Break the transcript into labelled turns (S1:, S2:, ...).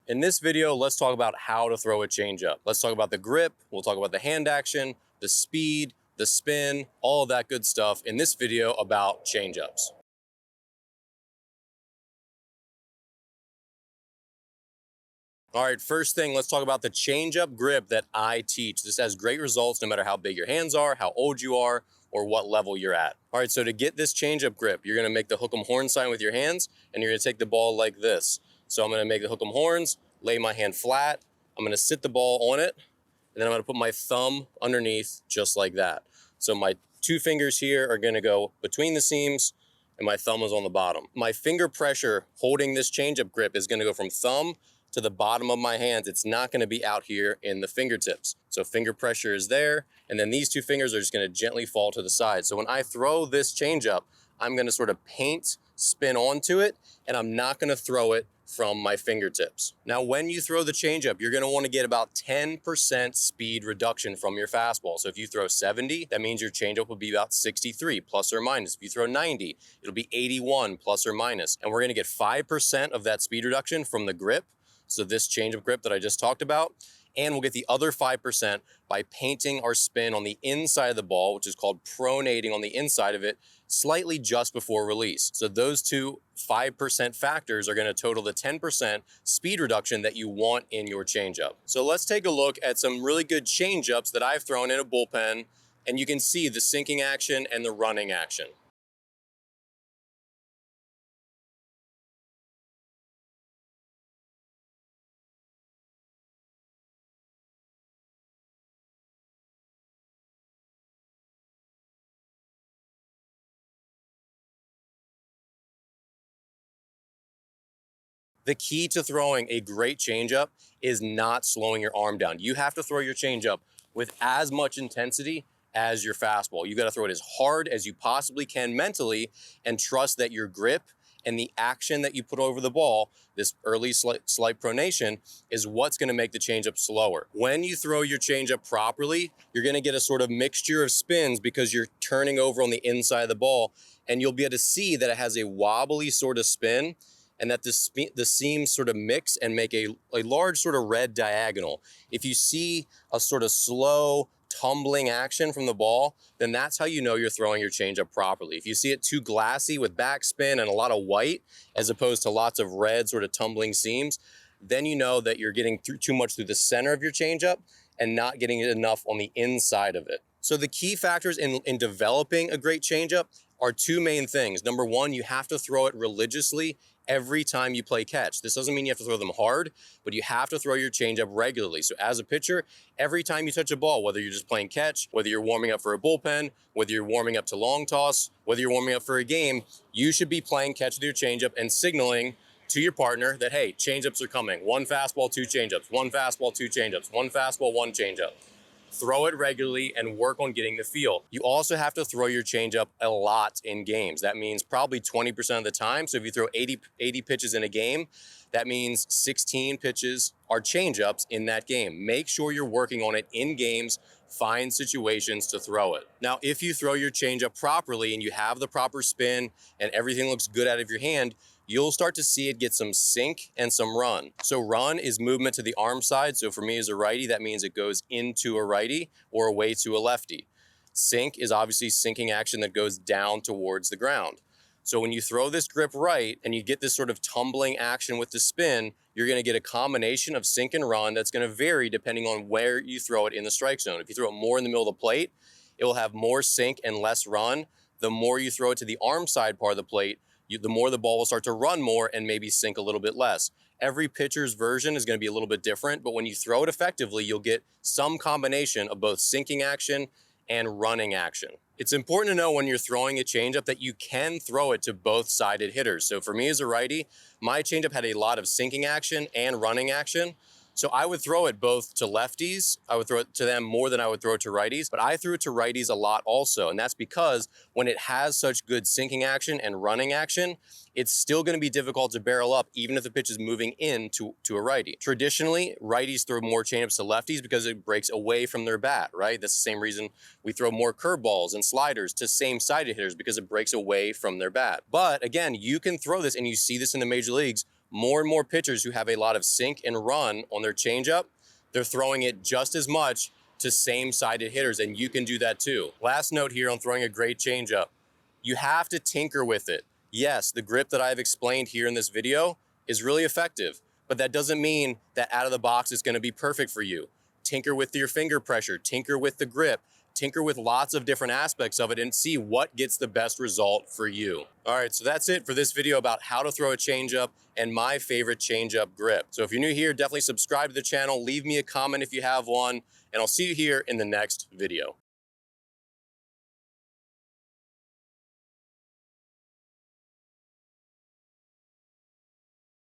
S1: In this video, let's talk about how to throw a changeup. Let's talk about the grip, we'll talk about the hand action, the speed, the spin, all of that good stuff in this video about changeups. All right, first thing, let's talk about the changeup grip that I teach. This has great results no matter how big your hands are, how old you are, or what level you're at. All right, so to get this changeup grip, you're gonna make the hook 'em horn sign with your hands, and you're gonna take the ball like this. So I'm gonna make the hook 'em horns, lay my hand flat, I'm gonna sit the ball on it, and then I'm gonna put my thumb underneath just like that. So my two fingers here are gonna go between the seams, and my thumb is on the bottom. My finger pressure holding this changeup grip is gonna go from thumb to the bottom of my hands. It's not gonna be out here in the fingertips. So finger pressure is there, and then these two fingers are just gonna gently fall to the side. So when I throw this changeup, I'm gonna sort of paint, spin onto it, and I'm not gonna throw it from my fingertips. Now, when you throw the changeup, you're gonna wanna get about 10% speed reduction from your fastball. So if you throw 70, that means your changeup will be about 63 plus or minus. If you throw 90, it'll be 81 plus or minus. And we're gonna get 5% of that speed reduction from the grip. So this changeup grip that I just talked about, and we'll get the other 5% by painting our spin on the inside of the ball, which is called pronating on the inside of it, slightly just before release. So those two 5% factors are gonna total the 10% speed reduction that you want in your changeup. So let's take a look at some really good changeups that I've thrown in a bullpen, and you can see the sinking action and the running action. The key to throwing a great changeup is not slowing your arm down. You have to throw your changeup with as much intensity as your fastball. You got to throw it as hard as you possibly can mentally and trust that your grip and the action that you put over the ball, this early slight pronation, is what's going to make the changeup slower. When you throw your changeup properly, you're going to get a sort of mixture of spins because you're turning over on the inside of the ball, and you'll be able to see that it has a wobbly sort of spin, and that the seams sort of mix and make a large sort of red diagonal. If you see a sort of slow tumbling action from the ball, then that's how you know you're throwing your changeup properly. If you see it too glassy with backspin and a lot of white, as opposed to lots of red sort of tumbling seams, then you know that you're getting too much through the center of your changeup and not getting it enough on the inside of it. So the key factors in developing a great changeup are two main things. Number one, you have to throw it religiously every time you play catch. This doesn't mean you have to throw them hard, but you have to throw your changeup regularly. So as a pitcher, every time you touch a ball, whether you're just playing catch, whether you're warming up for a bullpen, whether you're warming up to long toss, whether you're warming up for a game, you should be playing catch with your changeup and signaling to your partner that, hey, changeups are coming. One fastball, two changeups, one fastball, two changeups, one fastball, one changeup. Throw it regularly and work on getting the feel. You also have to throw your changeup a lot in games. That means probably 20% of the time. So if you throw 80 pitches in a game, that means 16 pitches are changeups in that game. Make sure you're working on it in games. Find situations to throw it. Now, if you throw your changeup properly and you have the proper spin and everything looks good out of your hand, you'll start to see it get some sink and some run. So run is movement to the arm side. So for me as a righty, that means it goes into a righty or away to a lefty. Sink is obviously sinking action that goes down towards the ground. So when you throw this grip right and you get this sort of tumbling action with the spin, you're gonna get a combination of sink and run that's gonna vary depending on where you throw it in the strike zone. If you throw it more in the middle of the plate, it will have more sink and less run. The more you throw it to the arm side part of the plate, the more the ball will start to run more and maybe sink a little bit less. Every pitcher's version is going to be a little bit different, but when you throw it effectively, you'll get some combination of both sinking action and running action. It's important to know when you're throwing a changeup that you can throw it to both sided hitters. So for me as a righty, my changeup had a lot of sinking action and running action. So I would throw it both to lefties. I would throw it to them more than I would throw it to righties, but I threw it to righties a lot also. And that's because when it has such good sinking action and running action, it's still going to be difficult to barrel up even if the pitch is moving in to a righty. Traditionally, righties throw more changeups to lefties because it breaks away from their bat, right? That's the same reason we throw more curveballs and sliders to same-sided hitters because it breaks away from their bat. But again, you can throw this, and you see this in the major leagues, more and more pitchers who have a lot of sink and run on their changeup, they're throwing it just as much to same-sided hitters, and you can do that too. Last note here on throwing a great changeup. You have to tinker with it. Yes, the grip that I've explained here in this video is really effective, but that doesn't mean that out of the box it's gonna be perfect for you. Tinker with your finger pressure, tinker with the grip, tinker with lots of different aspects of it and see what gets the best result for you. All right, so that's it for this video about how to throw a changeup and my favorite changeup grip. So if you're new here, definitely subscribe to the channel, leave me a comment if you have one, and I'll see you here in the next video.